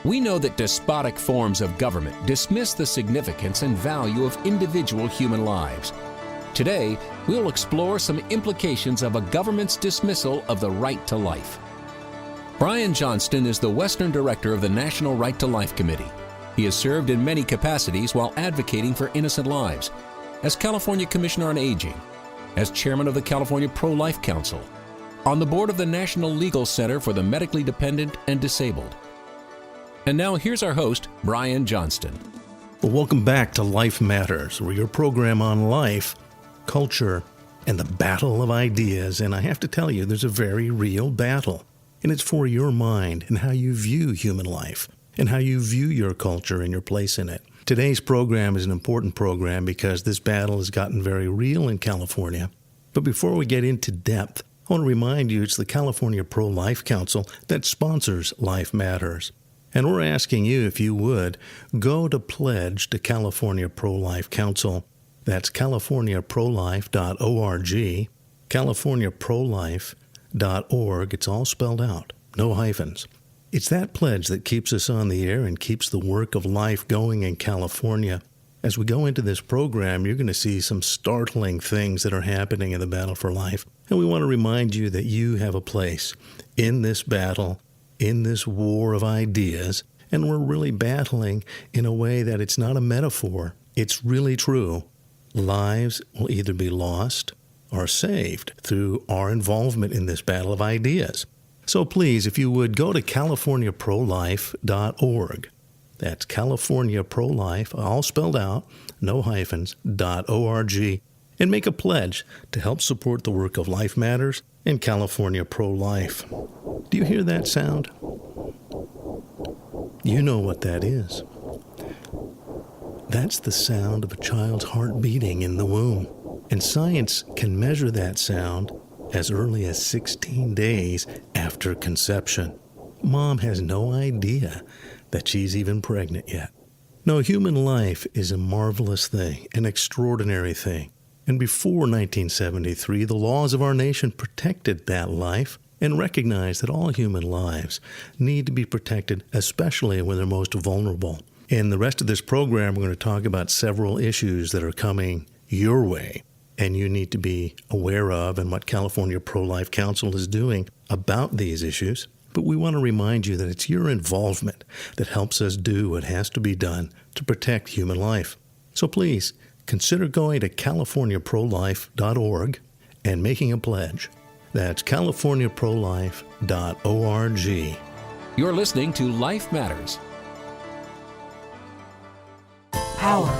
We know that despotic forms of government dismiss the significance and value of individual human lives. Today, we'll explore some implications of a government's dismissal of the right to life. Brian Johnston is the Western Director of the National Right to Life Committee. He has served in many capacities while advocating for innocent lives, as California Commissioner on Aging, as Chairman of the California Pro-Life Council, on the board of the National Legal Center for the Medically Dependent and Disabled. And now here's our host, Brian Johnston. Well, welcome back to Life Matters, where your program on life, culture, and the battle of ideas. And I have to tell you, there's a very real battle. And it's for your mind and how you view human life and how you view your culture and your place in it. Today's program is an important program because this battle has gotten very real in California. But before we get into depth, I want to remind you it's the California Pro-Life Council that sponsors Life Matters. And we're asking you, if you would, go to pledge to California Pro-Life Council. That's californiaprolife.org, californiaprolife.org. It's all spelled out, no hyphens. It's that pledge that keeps us on the air and keeps the work of life going in California. As we go into this program, you're going to see some startling things that are happening in the battle for life. And we want to remind you that you have a place in this battle, in this war of ideas, and we're really battling in a way that it's not a metaphor. It's really true. Lives will either be lost or saved through our involvement in this battle of ideas. So please, if you would, go to californiaprolife.org. That's californiaprolife, all spelled out, no hyphens, .org, and make a pledge to help support the work of Life Matters and California Pro-Life. Do you hear that sound? You know what that is. That's the sound of a child's heart beating in the womb. And science can measure that sound as early as 16 days after conception. Mom has no idea that she's even pregnant yet. No, human life is a marvelous thing, an extraordinary thing. And before 1973, the laws of our nation protected that life and recognized that all human lives need to be protected, especially when they're most vulnerable. In the rest of this program, we're going to talk about several issues that are coming your way and you need to be aware of and what California Pro-Life Council is doing about these issues. But we want to remind you that it's your involvement that helps us do what has to be done to protect human life. So please, consider going to californiaprolife.org and making a pledge. That's californiaprolife.org. You're listening to Life Matters. Power.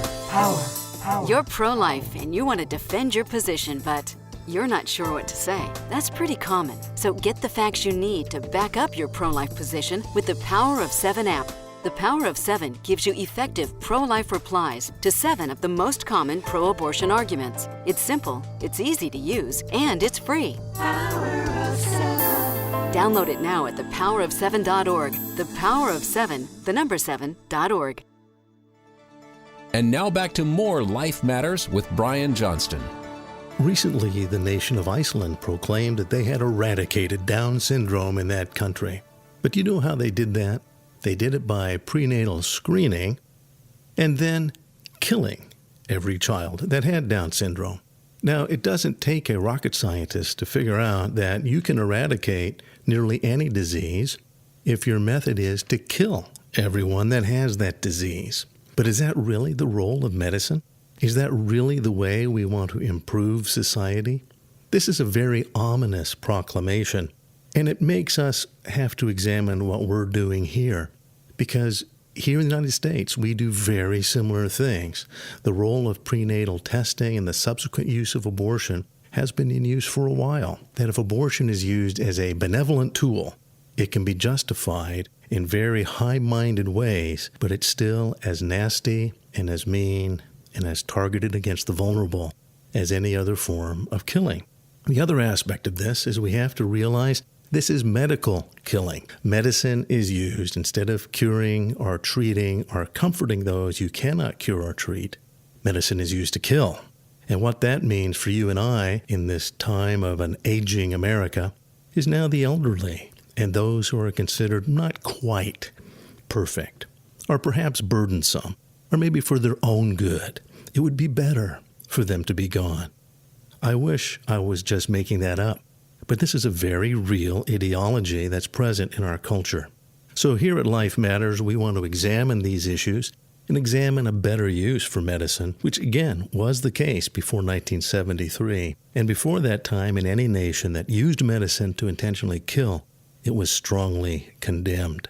You're pro-life and you want to defend your position, but you're not sure what to say. That's pretty common. So get the facts you need to back up your pro-life position with the Power of 7 app. The Power of 7 gives you effective pro-life replies to 7 of the most common pro-abortion arguments. It's simple, it's easy to use, and it's free. Power of 7. Download it now at thepowerof7.org. The Power of 7, the number 7.org. And now back to more Life Matters with Brian Johnston. Recently, the nation of Iceland proclaimed that they had eradicated Down syndrome in that country. But you know how they did that? They did it by prenatal screening and then killing every child that had Down syndrome. Now, it doesn't take a rocket scientist to figure out that you can eradicate nearly any disease if your method is to kill everyone that has that disease. But is that really the role of medicine? Is that really the way we want to improve society? This is a very ominous proclamation, and it makes us have to examine what we're doing here. Because here in the United States, we do very similar things. The role of prenatal testing and the subsequent use of abortion has been in use for a while. That if abortion is used as a benevolent tool, it can be justified in very high-minded ways, but it's still as nasty and as mean and as targeted against the vulnerable as any other form of killing. The other aspect of this is we have to realize this is medical killing. Medicine is used instead of curing or treating or comforting those you cannot cure or treat. Medicine is used to kill. And what that means for you and I in this time of an aging America is now the elderly and those who are considered not quite perfect, or perhaps burdensome, or maybe for their own good. It would be better for them to be gone. I wish I was just making that up, but this is a very real ideology that's present in our culture. So here at Life Matters, we want to examine these issues and examine a better use for medicine, which again was the case before 1973. And before that time, in any nation that used medicine to intentionally kill, it was strongly condemned.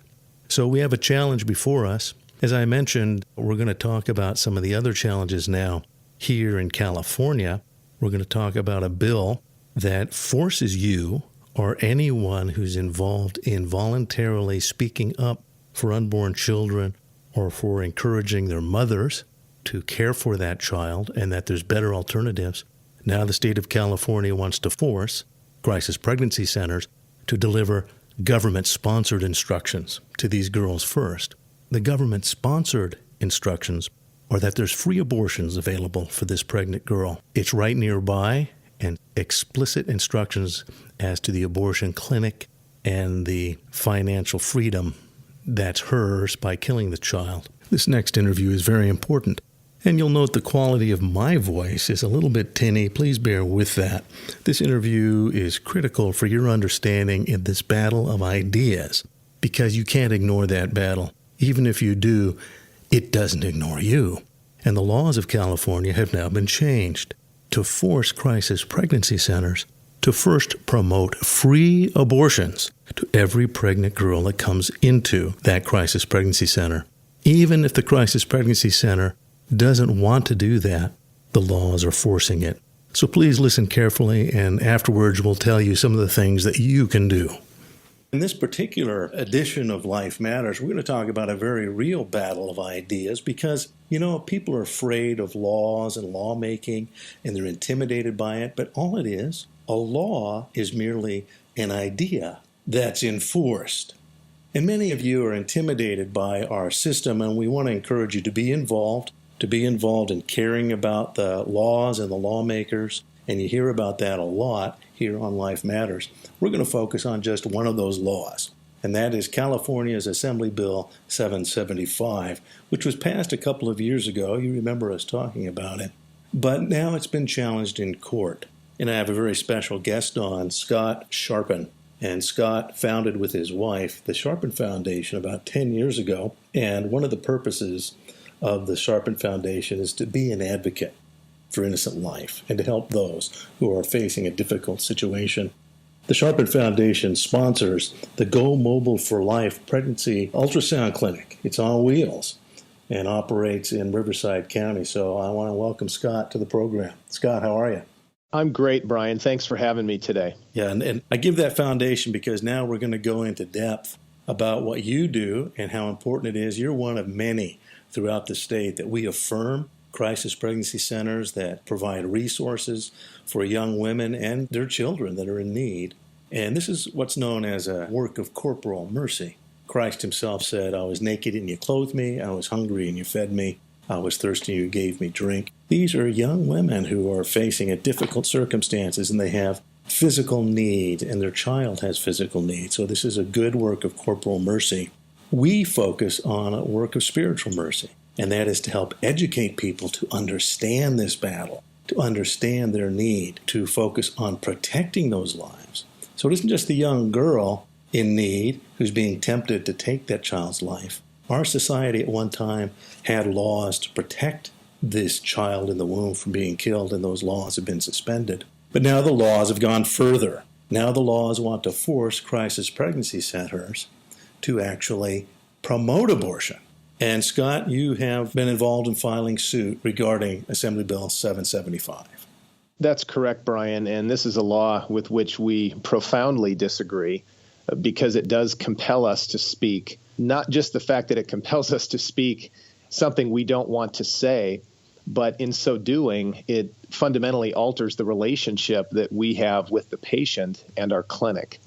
So we have a challenge before us. As I mentioned, we're going to talk about some of the other challenges now. Here in California, we're going to talk about a bill that forces you or anyone who's involved in voluntarily speaking up for unborn children or for encouraging their mothers to care for that child and that there's better alternatives. Now the state of California wants to force crisis pregnancy centers to deliver government-sponsored instructions to these girls first. The government-sponsored instructions are that there's free abortions available for this pregnant girl. It's right nearby, and explicit instructions as to the abortion clinic and the financial freedom that's hers by killing the child. This next interview is very important, and you'll note the quality of my voice is a little bit tinny. Please bear with that. This interview is critical for your understanding in this battle of ideas, because you can't ignore that battle. Even if you do, it doesn't ignore you. And the laws of California have now been changed to force crisis pregnancy centers to first promote free abortions to every pregnant girl that comes into that crisis pregnancy center. Even if the crisis pregnancy center doesn't want to do that, the laws are forcing it. So please listen carefully, and afterwards we'll tell you some of the things that you can do. In this particular edition of Life Matters, we're going to talk about a very real battle of ideas because, people are afraid of laws and lawmaking, and they're intimidated by it. But all it is, a law is merely an idea that's enforced. And many of you are intimidated by our system, and we want to encourage you to be involved in caring about the laws and the lawmakers. And you hear about that a lot here on Life Matters. We're going to focus on just one of those laws, and that is California's Assembly Bill 775, which was passed a couple of years ago. You remember us talking about it. But now it's been challenged in court. And I have a very special guest on, Scott Sharpen. And Scott founded with his wife the Sharpen Foundation about 10 years ago. And one of the purposes of the Sharpen Foundation is to be an advocate for innocent life and to help those who are facing a difficult situation. The Sharpen Foundation sponsors the Go Mobile for Life Pregnancy Ultrasound Clinic. It's on wheels and operates in Riverside County. So I want to welcome Scott to the program. Scott, how are you? I'm great, Brian. Thanks for having me today. Yeah, and I give that foundation because now we're going to go into depth about what you do and how important it is. You're one of many throughout the state that we affirm crisis pregnancy centers that provide resources for young women and their children that are in need. And this is what's known as a work of corporal mercy. Christ himself said, I was naked and you clothed me, I was hungry and you fed me, I was thirsty and you gave me drink. These are young women who are facing a difficult circumstances, and they have physical need, and their child has physical need. So this is a good work of corporal mercy. We focus on a work of spiritual mercy, and that is to help educate people to understand this battle, to understand their need, to focus on protecting those lives. So it isn't just the young girl in need who's being tempted to take that child's life. Our society at one time had laws to protect this child in the womb from being killed, and those laws have been suspended. But now the laws have gone further. Now the laws want to force crisis pregnancy centers to actually promote abortion. And Scott, you have been involved in filing suit regarding Assembly Bill 775. That's correct, Brian. And this is a law with which we profoundly disagree because it does compel us to speak. Not just the fact that it compels us to speak something we don't want to say, but in so doing, it fundamentally alters the relationship that we have with the patient and our clinic.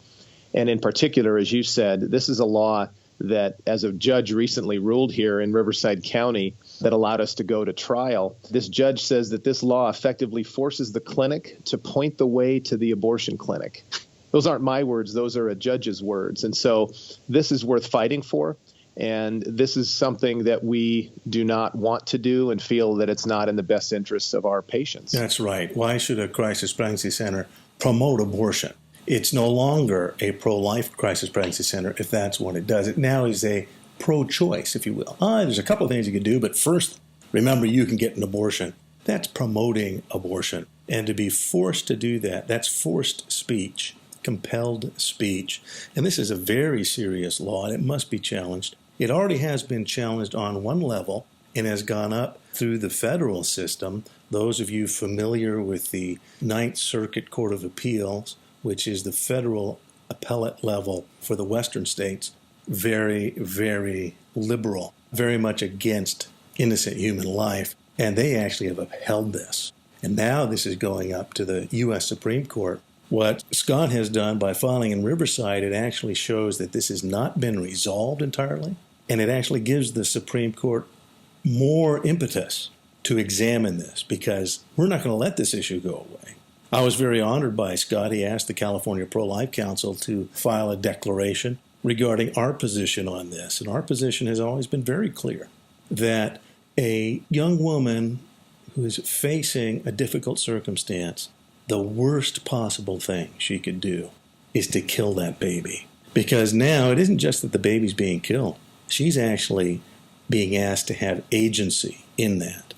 And in particular, as you said, this is a law that, as a judge recently ruled here in Riverside County, that allowed us to go to trial. This judge says that this law effectively forces the clinic to point the way to the abortion clinic. Those aren't my words. Those are a judge's words. And so this is worth fighting for. And this is something that we do not want to do and feel that it's not in the best interests of our patients. That's right. Why should a crisis pregnancy center promote abortion? It's no longer a pro-life crisis pregnancy center if that's what it does. It now is a pro-choice, if you will. There's a couple of things you can do, but first, remember you can get an abortion. That's promoting abortion. And to be forced to do that, that's forced speech, compelled speech. And this is a very serious law, and it must be challenged. It already has been challenged on one level and has gone up through the federal system. Those of you familiar with the Ninth Circuit Court of Appeals, which is the federal appellate level for the Western states, very, very liberal, very much against innocent human life. And they actually have upheld this. And now this is going up to the U.S. Supreme Court. What Scott has done by filing in Riverside, it actually shows that this has not been resolved entirely. And it actually gives the Supreme Court more impetus to examine this, because we're not going to let this issue go away. I was very honored by Scott. He asked the California Pro-Life Council to file a declaration regarding our position on this. And our position has always been very clear that a young woman who is facing a difficult circumstance, the worst possible thing she could do is to kill that baby. Because now it isn't just that the baby's being killed. She's actually being asked to have agency in that.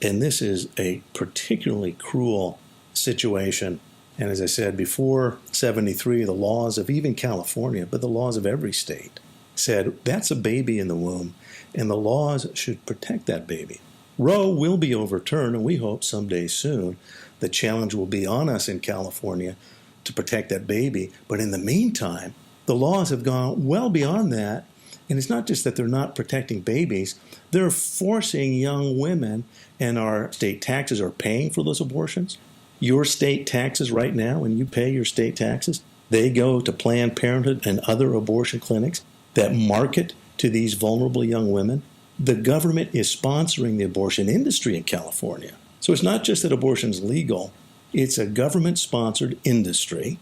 And this is a particularly cruel situation. And as I said, before 73, the laws of even California, but the laws of every state, said that's a baby in the womb, and the laws should protect that baby. Roe will be overturned, and we hope someday soon the challenge will be on us in California to protect that baby. But in the meantime, the laws have gone well beyond that. And it's not just that they're not protecting babies, they're forcing young women, and our state taxes are paying for those abortions. Your state taxes right now, when you pay your state taxes, they go to Planned Parenthood and other abortion clinics that market to these vulnerable young women. The government is sponsoring the abortion industry in California. So it's not just that abortion is legal, it's a government-sponsored industry.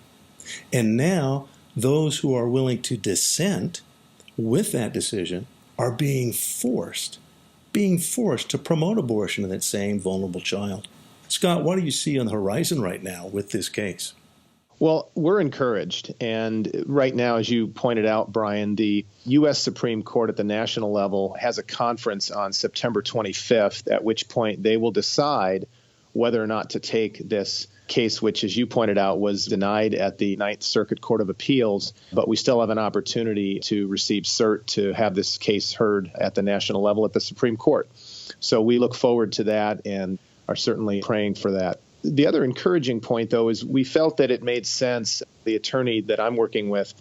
And now those who are willing to dissent with that decision are being forced to promote abortion in that same vulnerable child. Scott, what do you see on the horizon right now with this case? Well, we're encouraged. And right now, as you pointed out, Brian, the U.S. Supreme Court at the national level has a conference on September 25th, at which point they will decide whether or not to take this case, which, as you pointed out, was denied at the Ninth Circuit Court of Appeals. But we still have an opportunity to receive cert to have this case heard at the national level at the Supreme Court. So we look forward to that and are certainly praying for that. The other encouraging point, though, is we felt that it made sense, the attorney that I'm working with,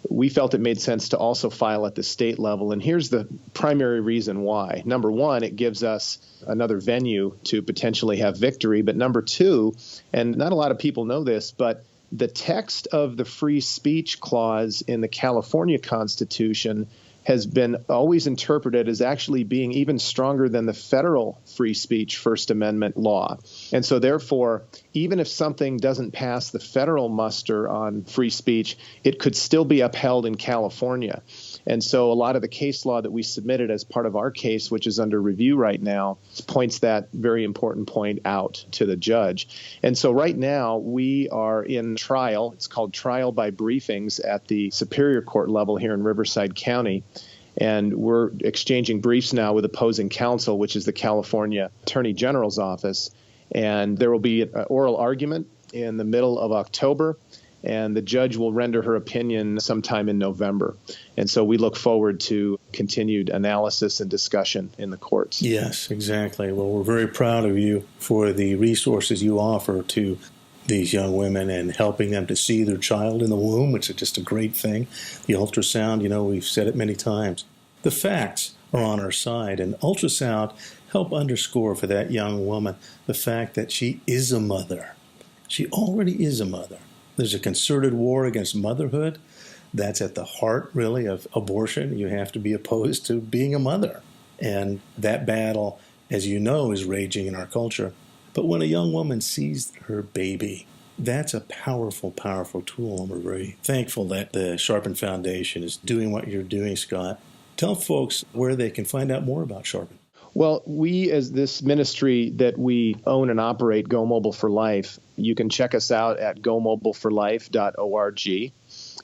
we felt it made sense to also file at the state level. And here's the primary reason why. Number one, it gives us another venue to potentially have victory. But number two, and not a lot of people know this, but the text of the free speech clause in the California Constitution has been always interpreted as actually being even stronger than the federal free speech First Amendment law. And so therefore, even if something doesn't pass the federal muster on free speech, it could still be upheld in California. And so a lot of the case law that we submitted as part of our case, which is under review right now, points that very important point out to the judge. And so right now we are in trial. It's called trial by briefings at the Superior Court level here in Riverside County. And we're exchanging briefs now with opposing counsel, which is the California Attorney General's office. And there will be an oral argument in the middle of October, and the judge will render her opinion sometime in November. And so we look forward to continued analysis and discussion in the courts. Yes, exactly. Well, we're very proud of you for the resources you offer to these young women and helping them to see their child in the womb, which is just a great thing. The ultrasound, we've said it many times. The facts are on our side, and ultrasound help underscore for that young woman the fact that she is a mother. She already is a mother. There's a concerted war against motherhood. That's at the heart, really, of abortion. You have to be opposed to being a mother. And that battle, as you know, is raging in our culture. But when a young woman sees her baby, that's a powerful, powerful tool. And we're very thankful that the Sharpen Foundation is doing what you're doing, Scott. Tell folks where they can find out more about Sharpen. Well, we, as this ministry that we own and operate, Go Mobile for Life, you can check us out at gomobileforlife.org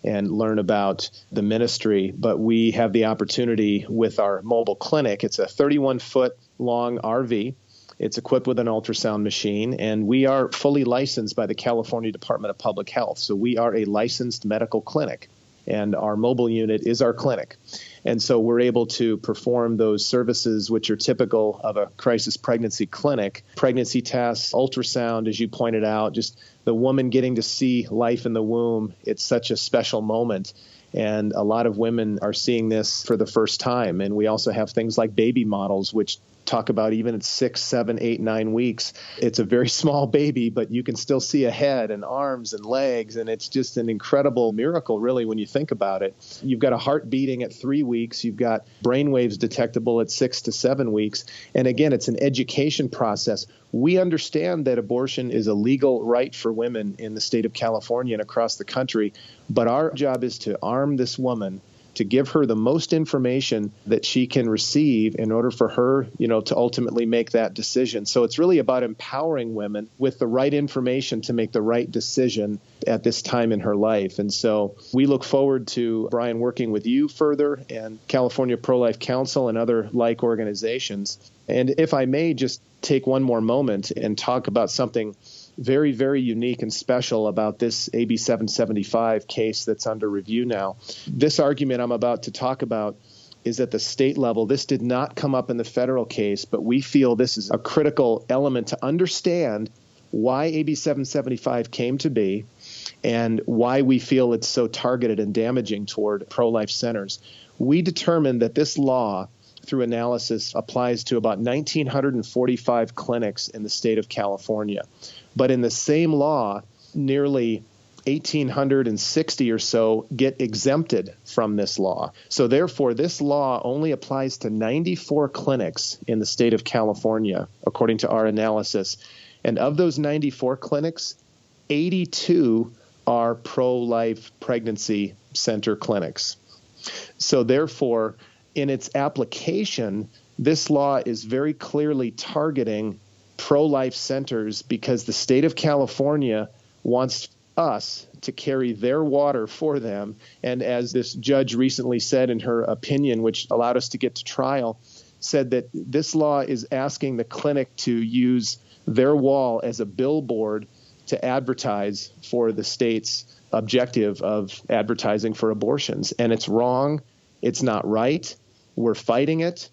and learn about the ministry. But we have the opportunity with our mobile clinic. It's a 31-foot long RV. It's equipped with an ultrasound machine, and we are fully licensed by the California Department of Public Health. So we are a licensed medical clinic, and our mobile unit is our clinic. And so we're able to perform those services which are typical of a crisis pregnancy clinic, pregnancy tests, ultrasound, as you pointed out, just the woman getting to see life in the womb. It's such a special moment. And a lot of women are seeing this for the first time. And we also have things like baby models, which talk about even at 6, 7, 8, 9 weeks. It's a very small baby, but you can still see a head and arms and legs. And it's just an incredible miracle, really, when you think about it. You've got a heart beating at 3 weeks. You've got brain waves detectable at 6 to 7 weeks. And again, it's an education process. We understand that abortion is a legal right for women in the state of California and across the country. But our job is to arm this woman, to give her the most information that she can receive in order for her, to ultimately make that decision. So it's really about empowering women with the right information to make the right decision at this time in her life. And so we look forward to, Brian, working with you further and California Pro-Life Council and other like organizations. And if I may just take one more moment and talk about something very, very unique and special about this AB 775 case that's under review now. This argument I'm about to talk about is at the state level. This did not come up in the federal case, but we feel this is a critical element to understand why AB 775 came to be and why we feel it's so targeted and damaging toward pro-life centers. We determined that this law, through analysis, applies to about 1,945 clinics in the state of California. But in the same law, nearly 1,860 or so get exempted from this law. So therefore, this law only applies to 94 clinics in the state of California, according to our analysis. And of those 94 clinics, 82 are pro-life pregnancy center clinics. So therefore, in its application, this law is very clearly targeting pro-life centers because the state of California wants us to carry their water for them. And as this judge recently said in her opinion, which allowed us to get to trial, said that this law is asking the clinic to use their wall as a billboard to advertise for the state's objective of advertising for abortions. And it's wrong. It's not right. We're fighting it.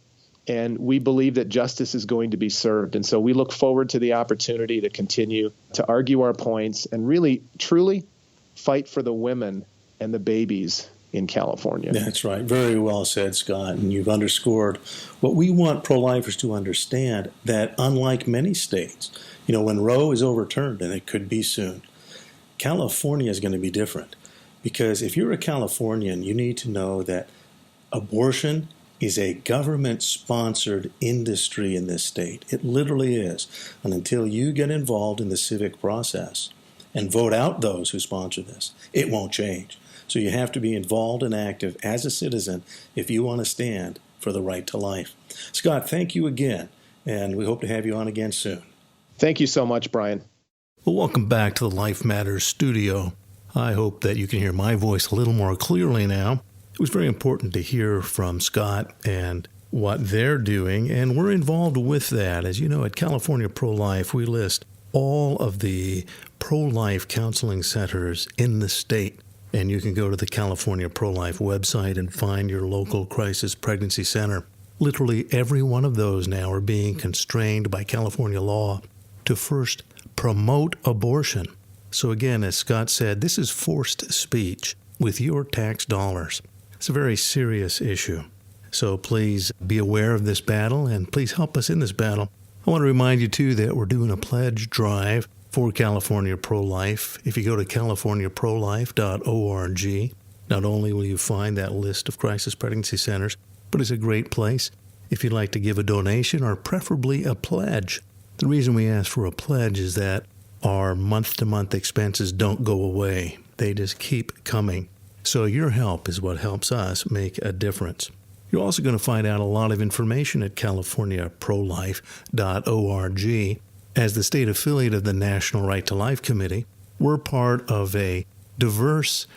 And we believe that justice is going to be served. And so we look forward to the opportunity to continue to argue our points and really, truly fight for the women and the babies in California. That's right. Very well said, Scott. And you've underscored what we want pro-lifers to understand, that unlike many states, when Roe is overturned, and it could be soon, California is going to be different. Because if you're a Californian, you need to know that abortion is a government-sponsored industry in this state. It literally is. And until you get involved in the civic process and vote out those who sponsor this, it won't change. So you have to be involved and active as a citizen if you want to stand for the right to life. Scott, thank you again, and we hope to have you on again soon. Thank you so much, Brian. Well, welcome back to the Life Matters studio. I hope that you can hear my voice a little more clearly now. It was very important to hear from Scott and what they're doing, and we're involved with that. As you know, at California Pro-Life, we list all of the pro-life counseling centers in the state, and you can go to the California Pro-Life website and find your local crisis pregnancy center. Literally every one of those now are being constrained by California law to first promote abortion. So again, as Scott said, this is forced speech with your tax dollars. It's a very serious issue. So please be aware of this battle, and please help us in this battle. I want to remind you, too, that we're doing a pledge drive for California Pro-Life. If you go to californiaprolife.org, not only will you find that list of crisis pregnancy centers, but it's a great place if you'd like to give a donation or preferably a pledge. The reason we ask for a pledge is that our month-to-month expenses don't go away. They just keep coming. So your help is what helps us make a difference. You're also going to find out a lot of information at californiaprolife.org. As the state affiliate of the National Right to Life Committee, we're part of a diverse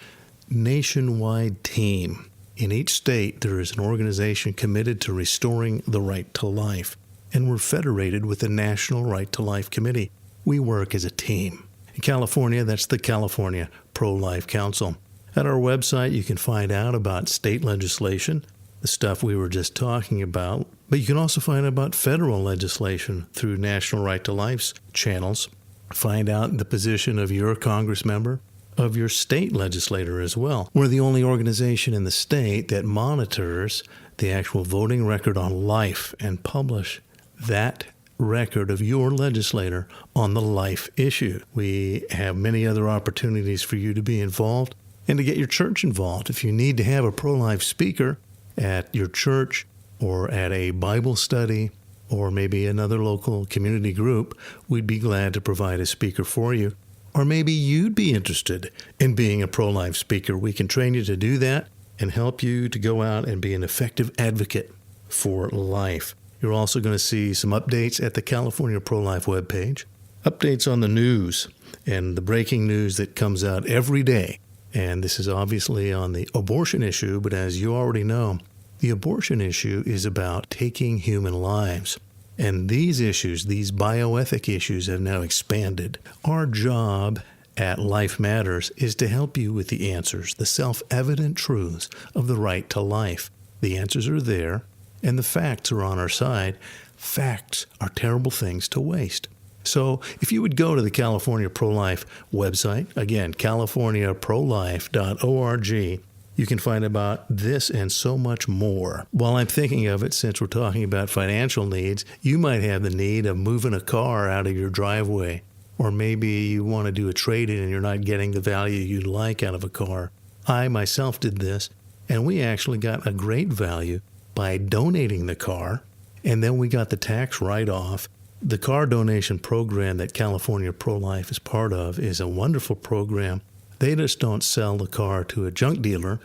nationwide team. In each state, there is an organization committed to restoring the right to life, and we're federated with the National Right to Life Committee. We work as a team. In California, that's the California Pro-Life Council. At our website, you can find out about state legislation, the stuff we were just talking about, but you can also find out about federal legislation through National Right to Life's channels. Find out the position of your Congress member, of your state legislator as well. We're the only organization in the state that monitors the actual voting record on life and publish that record of your legislator on the life issue. We have many other opportunities for you to be involved and to get your church involved. If you need to have a pro-life speaker at your church or at a Bible study or maybe another local community group, we'd be glad to provide a speaker for you. Or maybe you'd be interested in being a pro-life speaker. We can train you to do that and help you to go out and be an effective advocate for life. You're also going to see some updates at the California Pro-Life webpage, updates on the news and the breaking news that comes out every day. And this is obviously on the abortion issue, but as you already know, the abortion issue is about taking human lives. And these issues, these bioethic issues, have now expanded. Our job at Life Matters is to help you with the answers, the self-evident truths of the right to life. The answers are there, and the facts are on our side. Facts are terrible things to waste. So if you would go to the California Pro-Life website, again, californiaprolife.org, you can find about this and so much more. While I'm thinking of it, since we're talking about financial needs, you might have the need of moving a car out of your driveway. Or maybe you want to do a trade-in and you're not getting the value you'd like out of a car. I myself did this, and we actually got a great value by donating the car, and then we got the tax write-off. The car donation program that California Pro-Life is part of is a wonderful program. They just don't sell the car to a junk dealer.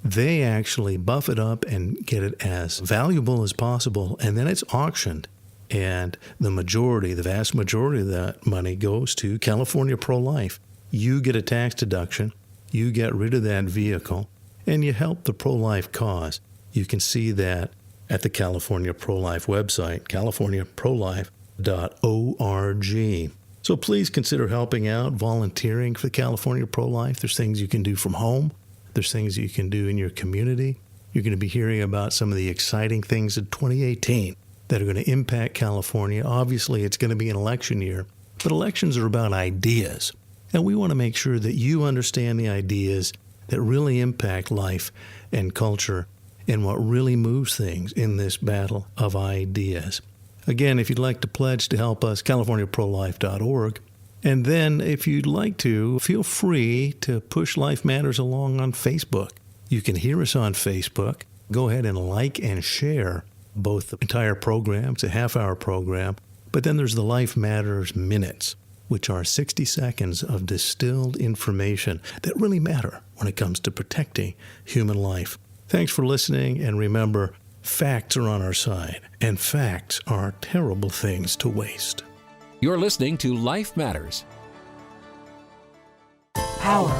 They actually buff it up and get it as valuable as possible, and then it's auctioned. And the vast majority of that money goes to California Pro-Life. You get a tax deduction, you get rid of that vehicle, and you help the pro-life cause. You can see that at the California Pro-Life website, californiaprolife.org. So please consider helping out, volunteering for California Pro-Life. There's things you can do from home. There's things you can do in your community. You're going to be hearing about some of the exciting things in 2018 that are going to impact California. Obviously, it's going to be an election year, but elections are about ideas. And we want to make sure that you understand the ideas that really impact life and culture and what really moves things in this battle of ideas. Again, if you'd like to pledge to help us, californiaprolife.org. And then if you'd like to, feel free to push Life Matters along on Facebook. You can hear us on Facebook. Go ahead and like and share both the entire program. It's a half-hour program. But then there's the Life Matters Minutes, which are 60 seconds of distilled information that really matter when it comes to protecting human life. Thanks for listening, and remember, facts are on our side, and facts are terrible things to waste. You're listening to Life Matters. Power.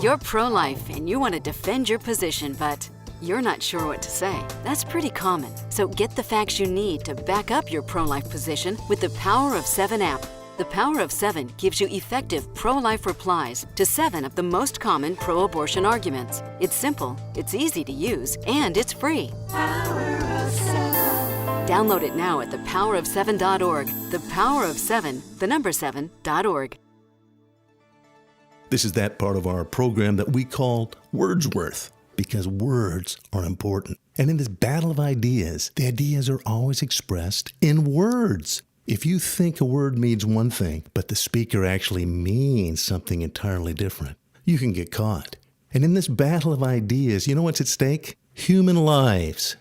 You're pro-life and you want to defend your position, but you're not sure what to say. That's pretty common. So get the facts you need to back up your pro-life position with the Power of 7 app. The Power of 7 gives you effective pro-life replies to 7 of the most common pro-abortion arguments. It's simple, it's easy to use, and it's free. Power of 7. Download it now at thepowerof7.org. The Power of 7, the number 7.org. This is that part of our program that we call Wordsworth, because words are important. And in this battle of ideas, the ideas are always expressed in words. If you think a word means one thing, but the speaker actually means something entirely different, you can get caught. And in this battle of ideas, you know what's at stake? Human lives.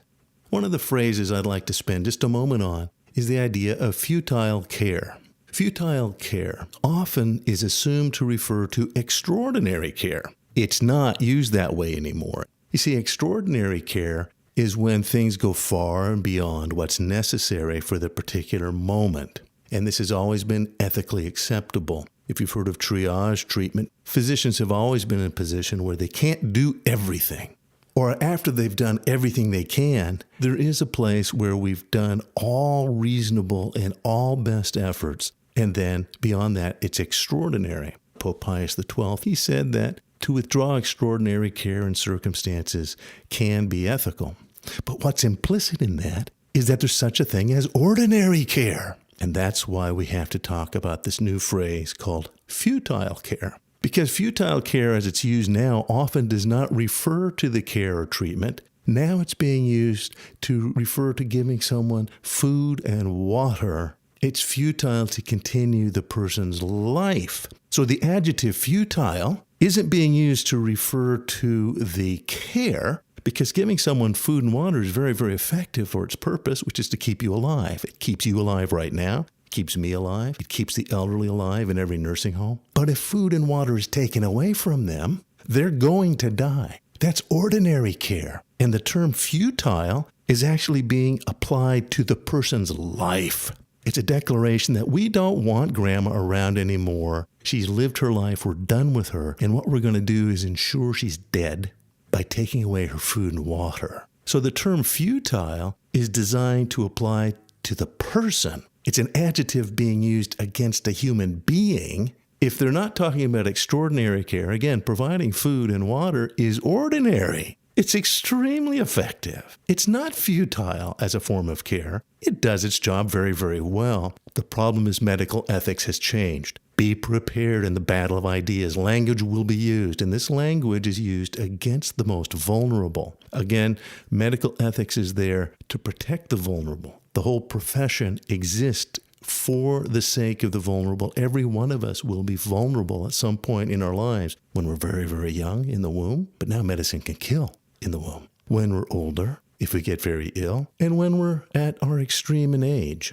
One of the phrases I'd like to spend just a moment on is the idea of futile care. Futile care often is assumed to refer to extraordinary care. It's not used that way anymore. You see, extraordinary care is when things go far and beyond what's necessary for the particular moment. And this has always been ethically acceptable. If you've heard of triage treatment, physicians have always been in a position where they can't do everything. Or after they've done everything they can, there is a place where we've done all reasonable and all best efforts. And then beyond that, it's extraordinary. Pope Pius XII, he said that to withdraw extraordinary care in circumstances can be ethical. But what's implicit in that is that there's such a thing as ordinary care. And that's why we have to talk about this new phrase called futile care. Because futile care as it's used now often does not refer to the care or treatment. Now it's being used to refer to giving someone food and water. It's futile to continue the person's life. So the adjective futile isn't being used to refer to the care, because giving someone food and water is very, very effective for its purpose, which is to keep you alive. It keeps you alive right now. It keeps me alive. It keeps the elderly alive in every nursing home. But if food and water is taken away from them, they're going to die. That's ordinary care. And the term futile is actually being applied to the person's life. It's a declaration that we don't want Grandma around anymore. She's lived her life. We're done with her. And what we're going to do is ensure she's dead by taking away her food and water. So the term futile is designed to apply to the person. It's an adjective being used against a human being. If they're not talking about extraordinary care, again, providing food and water is ordinary. It's extremely effective. It's not futile as a form of care. It does its job very, very well. The problem is medical ethics has changed. Be prepared in the battle of ideas. Language will be used, and this language is used against the most vulnerable. Again, medical ethics is there to protect the vulnerable. The whole profession exists for the sake of the vulnerable. Every one of us will be vulnerable at some point in our lives when we're very, very young in the womb, but now medicine can kill in the womb. When we're older, if we get very ill, and when we're at our extreme in age,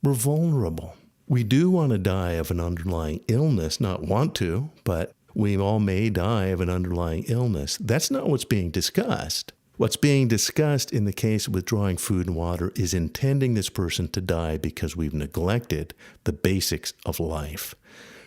we're vulnerable. We do want to die of an underlying illness, not want to, but we all may die of an underlying illness. That's not what's being discussed. What's being discussed in the case of withdrawing food and water is intending this person to die because we've neglected the basics of life.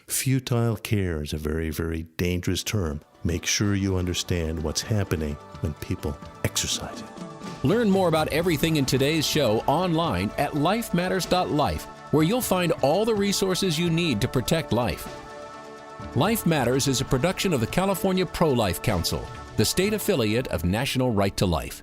Futile care is a very, very dangerous term. Make sure you understand what's happening when people exercise it. Learn more about everything in today's show online at lifematters.life, where you'll find all the resources you need to protect life. Life Matters is a production of the California Pro-Life Council, the state affiliate of National Right to Life.